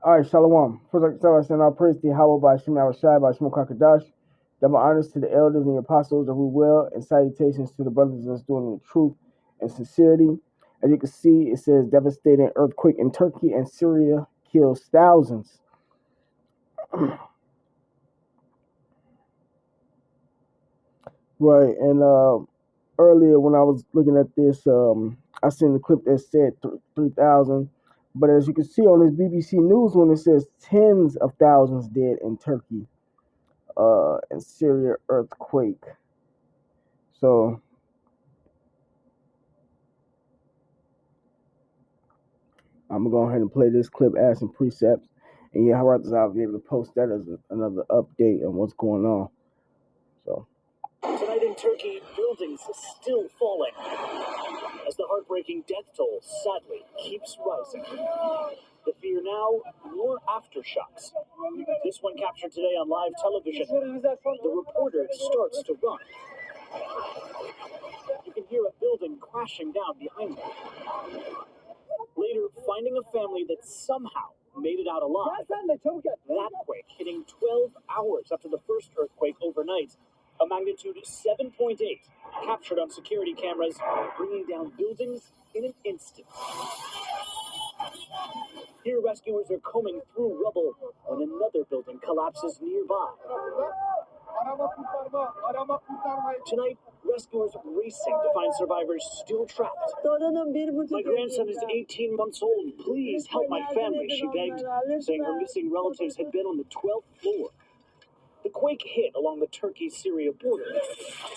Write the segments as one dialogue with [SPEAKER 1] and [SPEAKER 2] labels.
[SPEAKER 1] All right, Shalom. First, I send our praise to Yahweh by Shem Shai by Shem Kakadash. Double honors to the elders and the apostles of who will, and salutations to the brothers that's doing the truth and sincerity. As you can see, it says devastating earthquake in Turkey and Syria kills thousands. Right, and earlier when I was looking at this, I seen the clip that said 3,000. But as you can see on this BBC News one, it says tens of thousands dead in Turkey and Syria earthquake. So I'm gonna go ahead and play this clip, add some precepts, and yeah, I'll be able to post that as another update on what's going on. So
[SPEAKER 2] tonight in Turkey, buildings still falling as the heartbreaking death toll sadly keeps rising. The fear now, more aftershocks. This one captured today on live television. The reporter starts to run. You can hear a building crashing down behind him. Later, finding a family that somehow made it out alive. That quake hitting 12 hours after the first earthquake overnight. A magnitude 7.8 captured on security cameras, bringing down buildings in an instant. Here, rescuers are combing through rubble when another building collapses nearby. Tonight, rescuers racing to find survivors still trapped. My grandson is 18 months old. Please help my family, she begged, saying her missing relatives had been on the 12th floor. The quake hit along the Turkey-Syria border.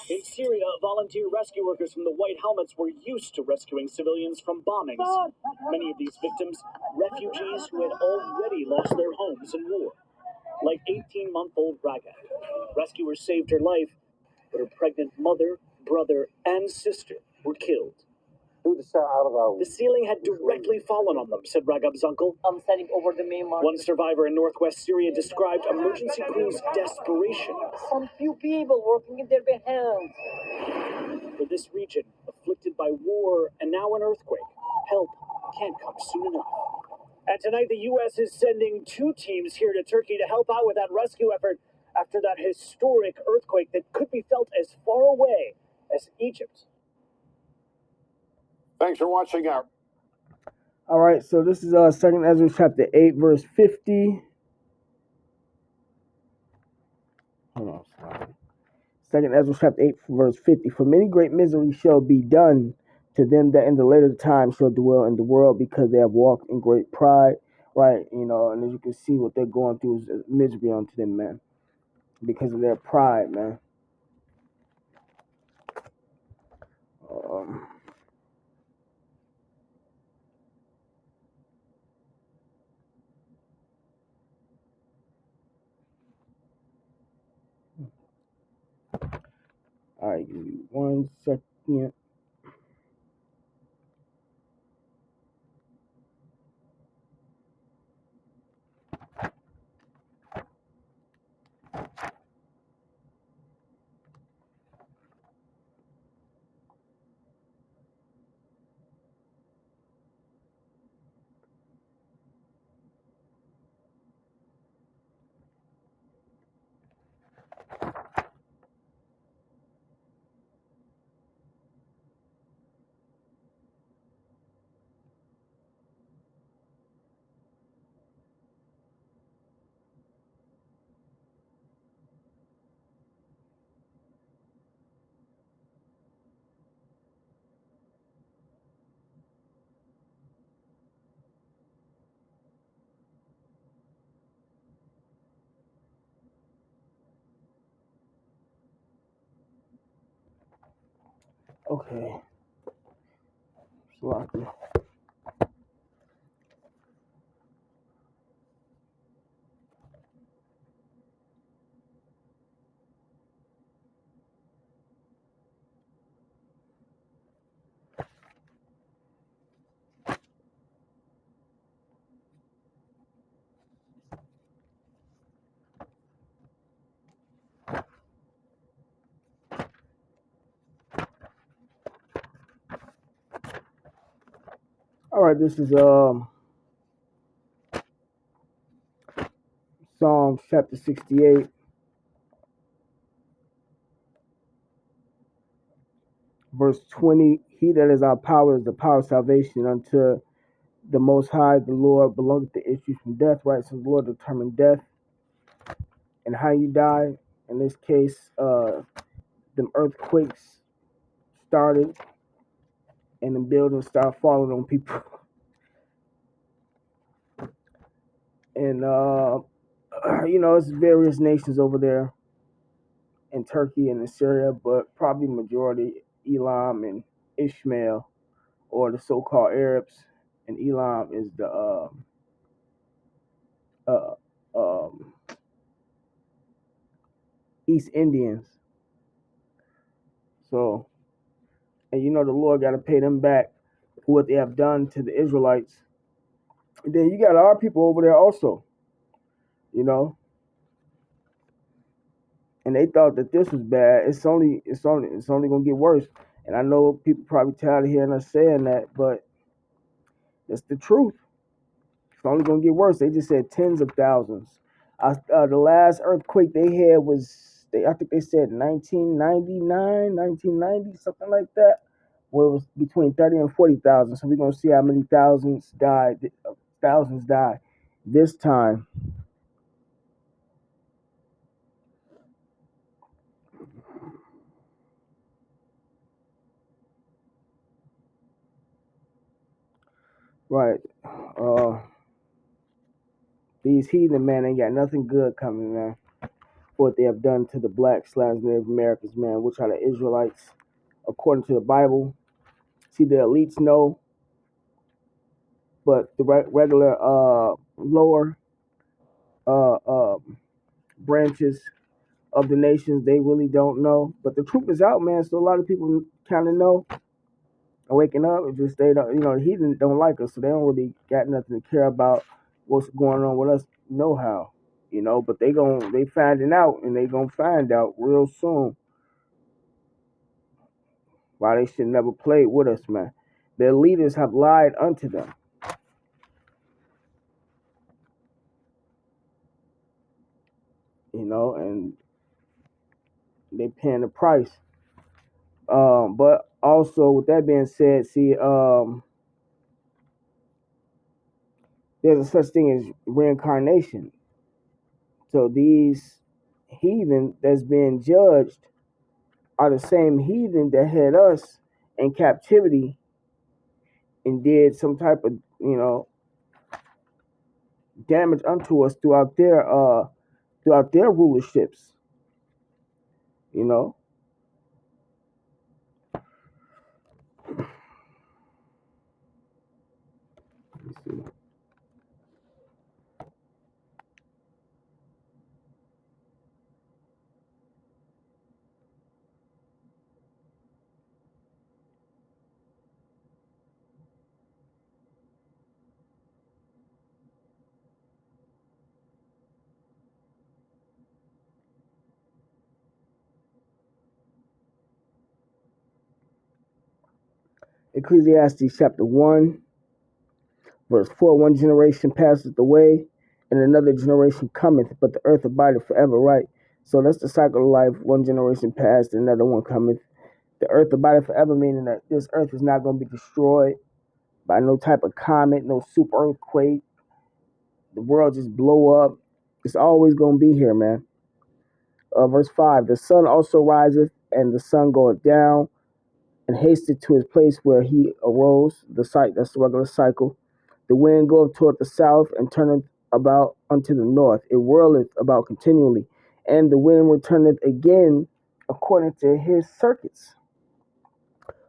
[SPEAKER 2] In Syria, volunteer rescue workers from the White Helmets were used to rescuing civilians from bombings. Many of these victims, refugees who had already lost their homes in war. Like 18-month-old Raga. Rescuers saved her life, but her pregnant mother, brother, and sister were killed. The ceiling had directly fallen on them, said Ragab's uncle. I'm standing over the main market. One survivor in northwest Syria described emergency crews' desperation. Some few people working in their hands. For this region, afflicted by war and now an earthquake, help can't come soon enough. And tonight, the U.S. is sending 2 teams here to Turkey to help out with that rescue effort after that historic earthquake that could be felt as far away as Egypt. Thanks for watching our.
[SPEAKER 1] all right, so this is Second Ezra chapter 8, verse 50. Hold on, sorry. Second Ezra chapter 8, verse 50. For many great misery shall be done to them that in the later time shall dwell in the world, because they have walked in great pride. Right, and as you can see, what they're going through is misery unto them, man, because of their pride, man. Um, all right, give me 1 second. Okay. Sloppy. All right, this is Psalms chapter 68, verse 20. He that is our power is the power of salvation unto the Most High. The Lord belongeth to issue from death, right? So the Lord determined death and how you die. In this case, them earthquakes started and the buildings started falling on people. And, it's various nations over there in Turkey and in Syria, but probably majority Elam and Ishmael, or the so-called Arabs. And Elam is the uh, um, East Indians. So, and the Lord got to pay them back for what they have done to the Israelites. And then you got our people over there also, you know, and they thought that this was bad. It's only gonna get worse. And I know people probably tired of hearing us saying that, but it's the truth. It's only gonna get worse. They just said tens of thousands. The last earthquake they had was I think they said 1999, 1990, something like that. Well, it was between 30 and 40,000. So we're gonna see how many thousands died. Thousands died this time. Right. Uh, these heathen man ain't got nothing good coming, man. What they have done to the blacks/Native Americans, man, which are the Israelites, according to the Bible. See, the elites know, but the regular lower uh, uh, branches of the nations, they really don't know. But the truth is out, man. So a lot of people kind of know. Waking up, it's just they don't, the heathen don't like us, so they don't really got nothing to care about what's going on with us. Know how, but they finding out, and they gonna find out real soon why they should never played with us, man. Their leaders have lied unto them, and they paying the price. But also with that being said, see, there's a such thing as reincarnation. So these heathen that's being judged are the same heathen that had us in captivity and did some type of damage unto us throughout their rulerships. You know, let me see. Ecclesiastes chapter 1, verse 4. One generation passeth away, and another generation cometh, but the earth abideth forever, right? So that's the cycle of life. One generation passed, another one cometh. The earth abideth forever, meaning that this earth is not going to be destroyed by no type of comet, no super earthquake. The world just blow up. It's always going to be here, man. Verse 5. The sun also riseth, and the sun goeth down, and hasteth to his place where he arose. That's the regular cycle. The wind goeth toward the south, and turneth about unto the north. It whirleth about continually, and the wind returneth again according to his circuits.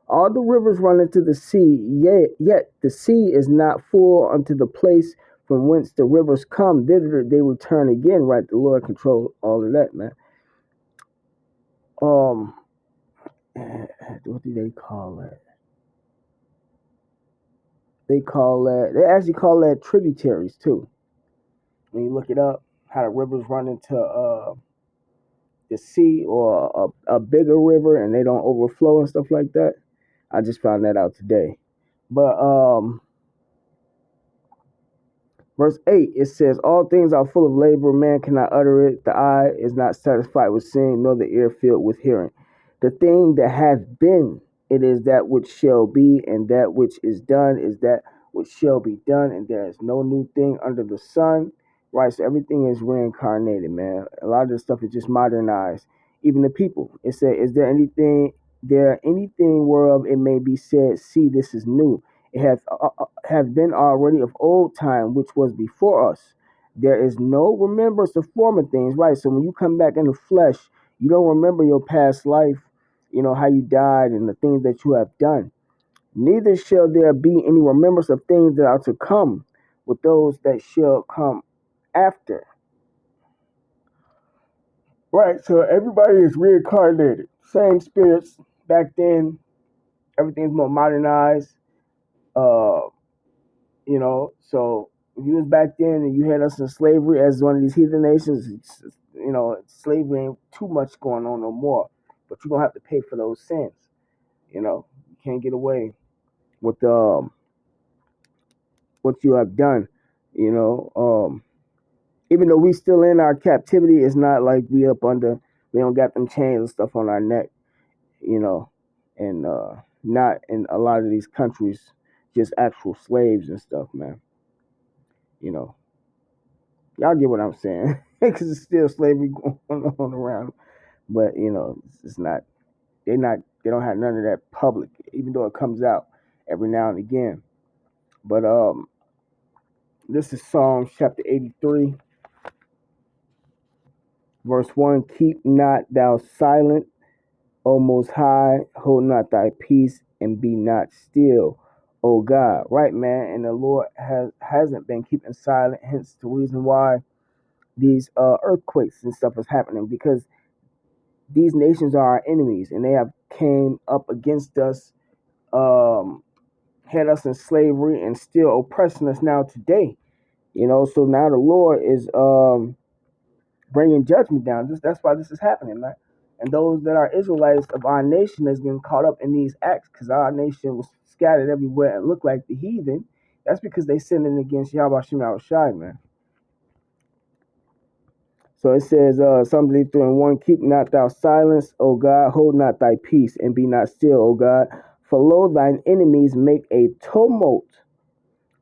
[SPEAKER 1] All the rivers run into the sea, yet the sea is not full unto the place from whence the rivers come. Thither they return again, right? The Lord control all of that, man. Um, what do they call that? They actually call that tributaries too. When you look it up, how the rivers run into the sea or a bigger river and they don't overflow and stuff like that. I just found that out today. But Verse 8, it says, all things are full of labor, man cannot utter it. The eye is not satisfied with seeing, nor the ear filled with hearing. The thing that hath been, it is that which shall be, and that which is done is that which shall be done, and there is no new thing under the sun. Right, so everything is reincarnated, man. A lot of this stuff is just modernized. Even the people. It said, is there anything whereof it may be said, see, this is new? It hath been already of old time, which was before us. There is no remembrance of former things, right? So when you come back in the flesh, you don't remember your past life, how you died and the things that you have done. Neither shall there be any remembrance of things that are to come with those that shall come after. Right, so everybody is reincarnated. Same spirits back then. Everything's more modernized. Uh, so if you was back then and you had us in slavery as one of these heathen nations, slavery ain't too much going on no more. But you're gonna have to pay for those sins. You can't get away with what you have done. Even though we still in our captivity, it's not like we don't got them chains and stuff on our neck, and not in a lot of these countries, just actual slaves and stuff, man. You know, y'all get what I'm saying, because it's still slavery going on around, but it's not. They don't have none of that public, even though it comes out every now and again. But this is Psalms chapter 83, verse 1. Keep not thou silent, O Most High, hold not thy peace, and be not still, O God. Right, man. And the Lord hasn't been keeping silent. Hence the reason why these earthquakes and stuff is happening, because these nations are our enemies, and they have came up against us, had us in slavery, and still oppressing us now today. So now the Lord is bringing judgment down. That's why this is happening, man. And those that are Israelites of our nation has been caught up in these acts, because our nation was scattered everywhere and looked like the heathen. That's because they sinning against Yahweh Shem Shai, man. So it says, Psalm 83 and 1, keep not thou silence, O God, hold not thy peace, and be not still, O God. For lo, thine enemies make a tumult.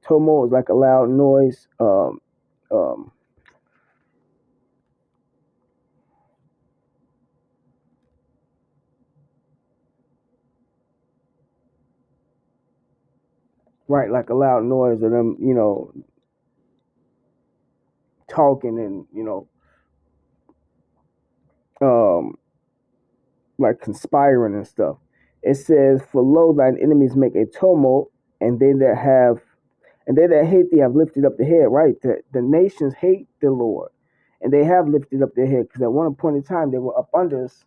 [SPEAKER 1] Tumult is like a loud noise. Um, right, like a loud noise of them, talking and, um, like conspiring and stuff. It says, for lo, thine enemies make a tumult, and they that hate thee have lifted up the head. Right, the nations hate the Lord, and they have lifted up their head, because at one point in time they were up under us.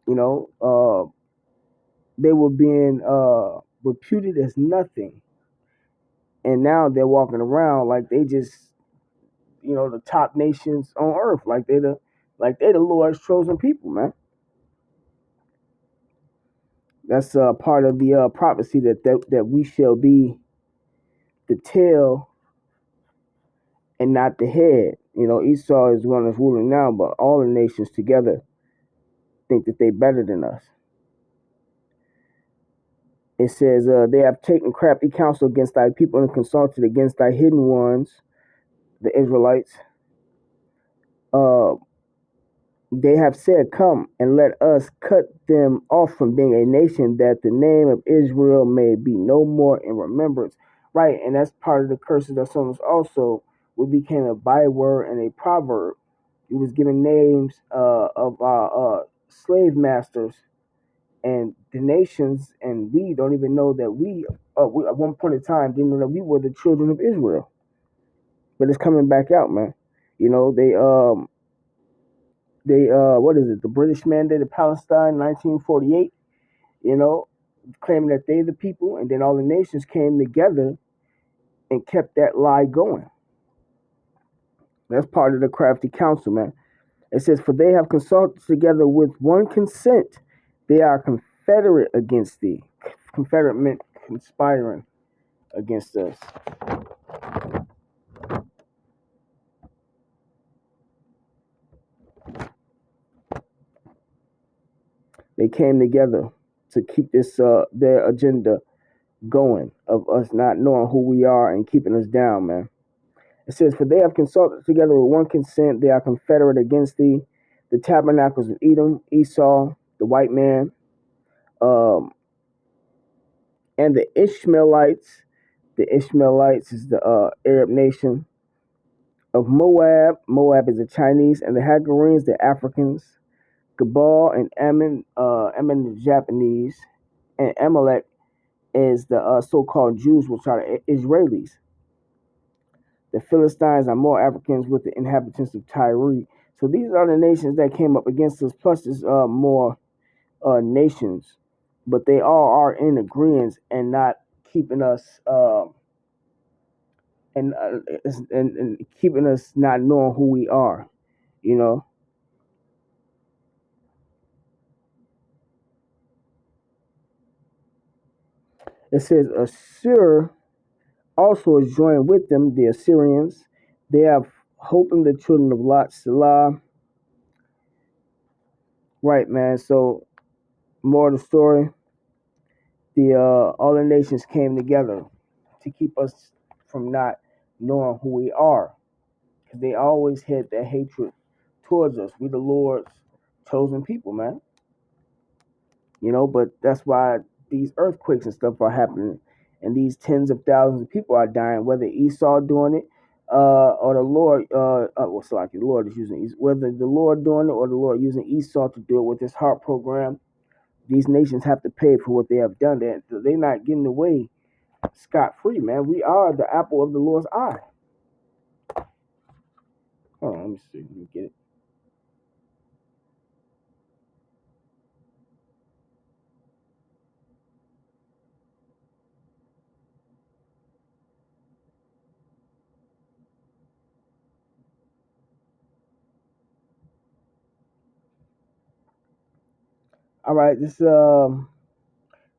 [SPEAKER 1] They were being reputed as nothing, and now they're walking around like they just, the top nations on earth, like they the Lord's chosen people, man. That's part of the prophecy that we shall be the tail and not the head. Esau is one that's ruling now, but all the nations together think that they better than us. It says, they have taken crafty counsel against thy people and consulted against thy hidden ones, the Israelites. They have said, come and let us cut them off from being a nation, that the name of Israel may be no more in remembrance. Right, and that's part of the curses that's on us also. We became a byword and a proverb. He was giving names of our slave masters and the nations, and we don't even know that we at one point in time didn't know that we were the children of Israel. But it's coming back out, man. They what is it? The British mandated Palestine in 1948. Claiming that they the people, and then all the nations came together and kept that lie going. That's part of the crafty counsel, man. It says, for they have consulted together with one consent. They are confederate against thee. Confederate meant conspiring against us. They came together to keep this their agenda going of us not knowing who we are and keeping us down, man. It says, "For they have consulted together with one consent; they are confederate against thee. The tabernacles of Edom, Esau, the white man, um, and the Ishmaelites. The Ishmaelites is the Arab nation of Moab. Moab is the Chinese, and the Hagarenes, the Africans. Gabal and Ammon, Ammon the Japanese, and Amalek is the so-called Jews, which are the Israelis. The Philistines are more Africans with the inhabitants of Tyre. So these are the nations that came up against us. Plus, there's more nations, but they all are in agreement and not keeping us and, uh, and keeping us not knowing who we are. You know, it says Assur also is joined with them, the Assyrians. They have hope in the children of Lot, Salah. Right, man. So more of the story. The all the nations came together to keep us from not knowing who we are, because they always had that hatred towards us. We the Lord's chosen people, man. You know, but that's why these earthquakes and stuff are happening, and these tens of thousands of people are dying. Whether Esau doing it, or the Lord, well, it's like the Lord is using whether the Lord doing it or the Lord using Esau to do it with his heart program. These nations have to pay for what they have done. They're not getting away scot free, man. We are the apple of the Lord's eye. Hold on, let me see. Let me get it. All right, this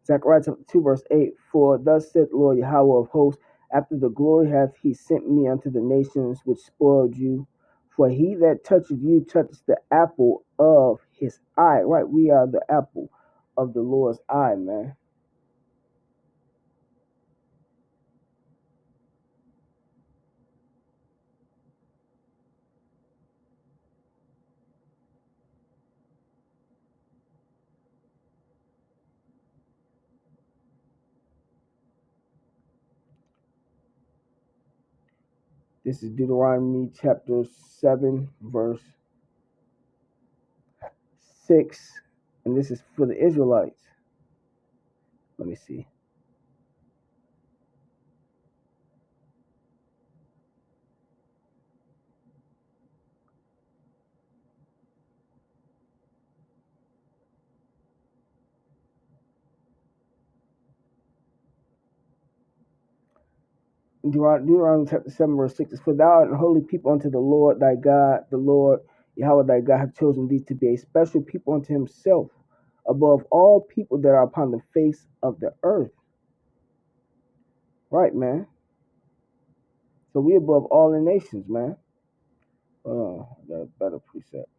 [SPEAKER 1] Zechariah chapter 2, verse 8. For thus said Lord Yahweh of hosts, after the glory hath he sent me unto the nations which spoiled you. For he that touches you touches the apple of his eye. Right, we are the apple of the Lord's eye, man. This is Deuteronomy chapter 7, verse 6. And this is for the Israelites. Let me see. Deuteronomy chapter 7, verse 6 is, For thou art a holy people unto the Lord thy God, the Lord Yahweh thy God hath chosen thee to be a special people unto himself above all people that are upon the face of the earth. Right, man. So we above all the nations, man. Oh, I got a better precept.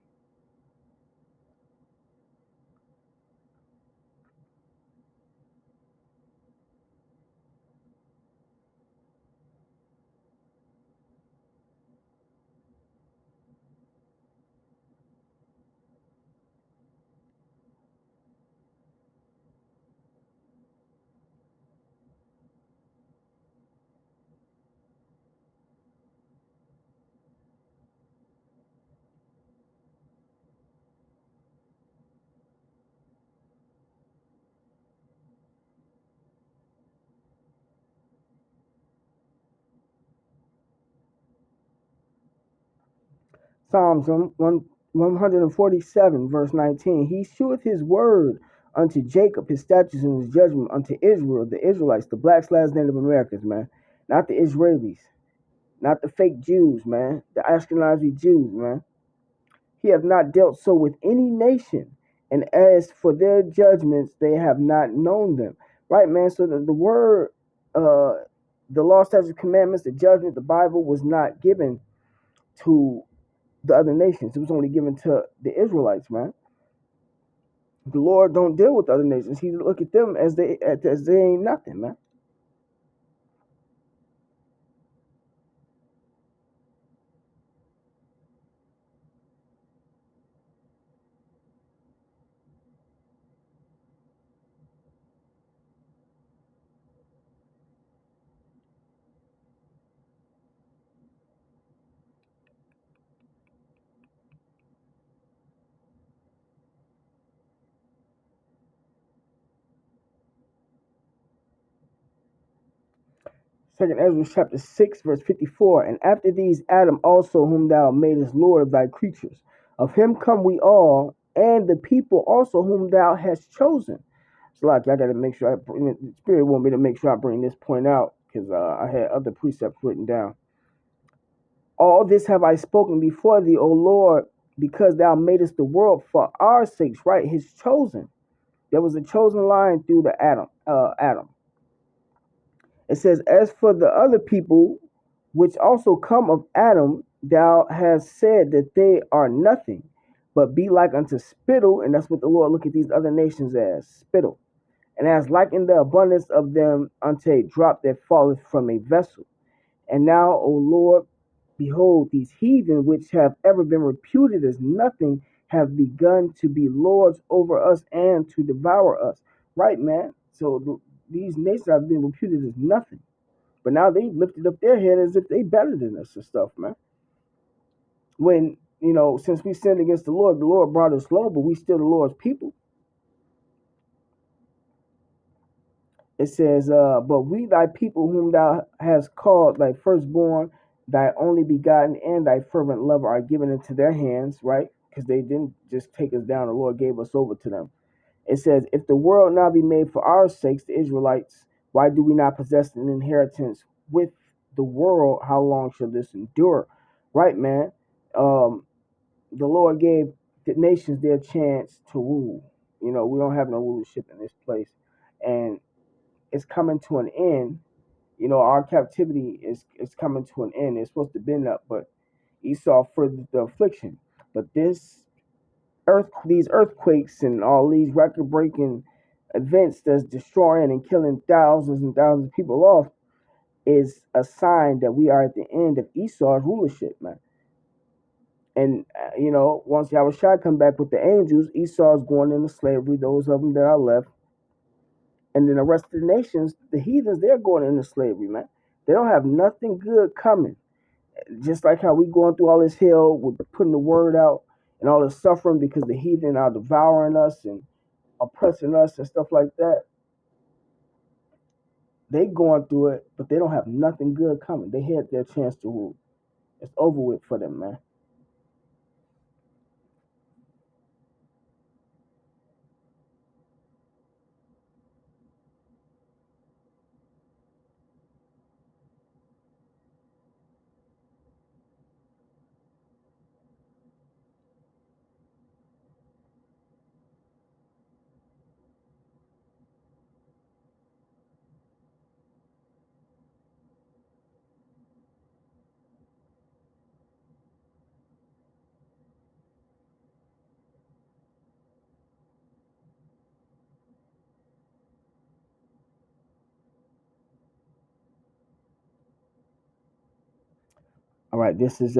[SPEAKER 1] Psalms 147, verse 19. He sheweth his word unto Jacob, his statutes and his judgment unto Israel, the Israelites, the blacks, last Native Americans, man. Not the Israelis. Not the fake Jews, man. The Ashkenazi Jews, man. He hath not dealt so with any nation. And as for their judgments, they have not known them. Right, man? So the word, uh, the law, statutes, commandments, the judgment, the Bible was not given to the other nations. It was only given to the Israelites, man. The Lord don't deal with other nations. He look at them as they ain't nothing, man. Second Ezra chapter 6, verse 54. And after these Adam also, whom thou madest Lord of thy creatures. Of him come we all, and the people also whom thou hast chosen. So like I gotta make sure the Spirit want me to make sure I bring this point out, because I had other precepts written down. All this have I spoken before thee, O Lord, because thou madest the world for our sakes, right? His chosen. There was a chosen line through the Adam. It says, as for the other people which also come of Adam, thou hast said that they are nothing, but be like unto spittle, and that's what the Lord look at these other nations as, spittle. And as like in the abundance of them unto a drop that falleth from a vessel. And now, O Lord, behold, these heathen which have ever been reputed as nothing have begun to be lords over us and to devour us. Right, man? So these nations have been reputed as nothing. But now they lifted up their head as if they better than us and stuff, man. When, since we sinned against the Lord brought us low, but we still the Lord's people. It says, but we thy people whom thou hast called thy firstborn, thy only begotten, and thy fervent lover are given into their hands, right? Because they didn't just take us down, the Lord gave us over to them. It says, if the world now be made for our sakes, the Israelites, why do we not possess an inheritance with the world? How long shall this endure? Right, man. The Lord gave the nations their chance to rule. We don't have no rulership in this place. And it's coming to an end. Our captivity is coming to an end. It's supposed to bend up, but Esau furthered the affliction. But these earthquakes and all these record breaking events that's destroying and killing thousands and thousands of people off is a sign that we are at the end of Esau's rulership, man. And once Yahushua come back with the angels, Esau's going into slavery. Those of them that are left, and then the rest of the nations, the heathens, they're going into slavery, man. They don't have nothing good coming. Just like how we going through all this hell with putting the word out and all this suffering because the heathen are devouring us and oppressing us and stuff like that. They going through it, but they don't have nothing good coming. They had their chance to rule. It's over with for them, man. All right, this is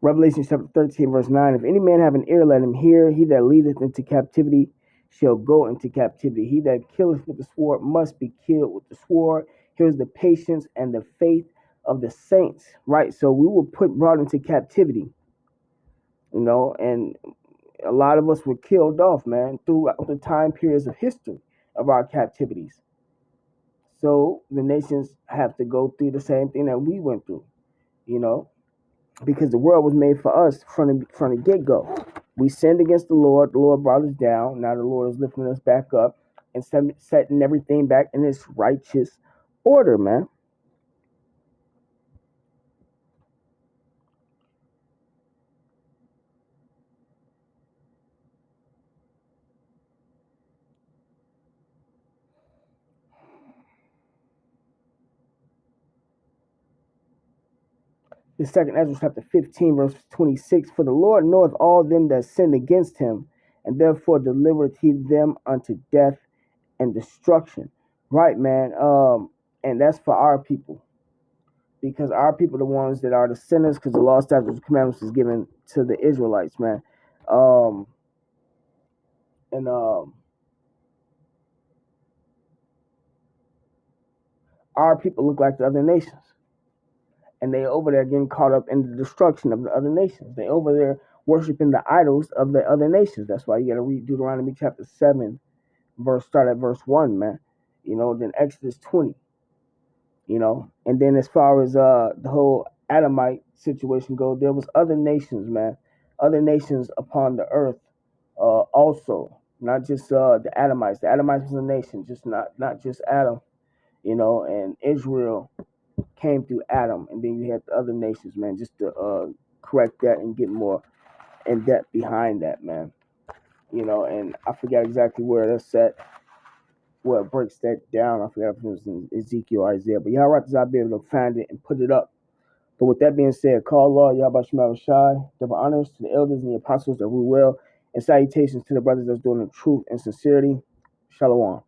[SPEAKER 1] Revelation chapter 13, verse 9. If any man have an ear, let him hear. He that leadeth into captivity shall go into captivity. He that killeth with the sword must be killed with the sword. Here's the patience and the faith of the saints, right? So we were brought into captivity, and a lot of us were killed off, man, throughout the time periods of history of our captivities. So the nations have to go through the same thing that we went through, you know, because the world was made for us from the get go. We sinned against the Lord. The Lord brought us down. Now the Lord is lifting us back up and setting everything back in its righteous order, man. The second Ezra chapter 15, verse 26. For the Lord knoweth all them that sinned against him, and therefore delivereth he them unto death and destruction. Right, man. And that's for our people. Because our people are the ones that are the sinners, because the law, statutes, and commandments is given to the Israelites, man. And our people look like the other nations. And they over there getting caught up in the destruction of the other nations. They over there worshiping the idols of the other nations. That's why you got to read Deuteronomy chapter 7, start at verse 1, man. Then Exodus 20, And then as far as the whole Adamite situation goes, there was other nations, man. Other nations upon the earth also. Not just the Adamites. The Adamites was a nation, just not just Adam, and Israel came through Adam, and then you had the other nations, man, just to correct that and get more in depth behind that, man. And I forgot exactly where that's at, where it breaks that down. I forgot if it was in Ezekiel or Isaiah, but y'all right, I'll be able to find it and put it up. But with that being said, call law, Yahweh Shema Shai, double honors to the elders and the apostles that rule well, and salutations to the brothers that's doing the truth and sincerity. Shalom.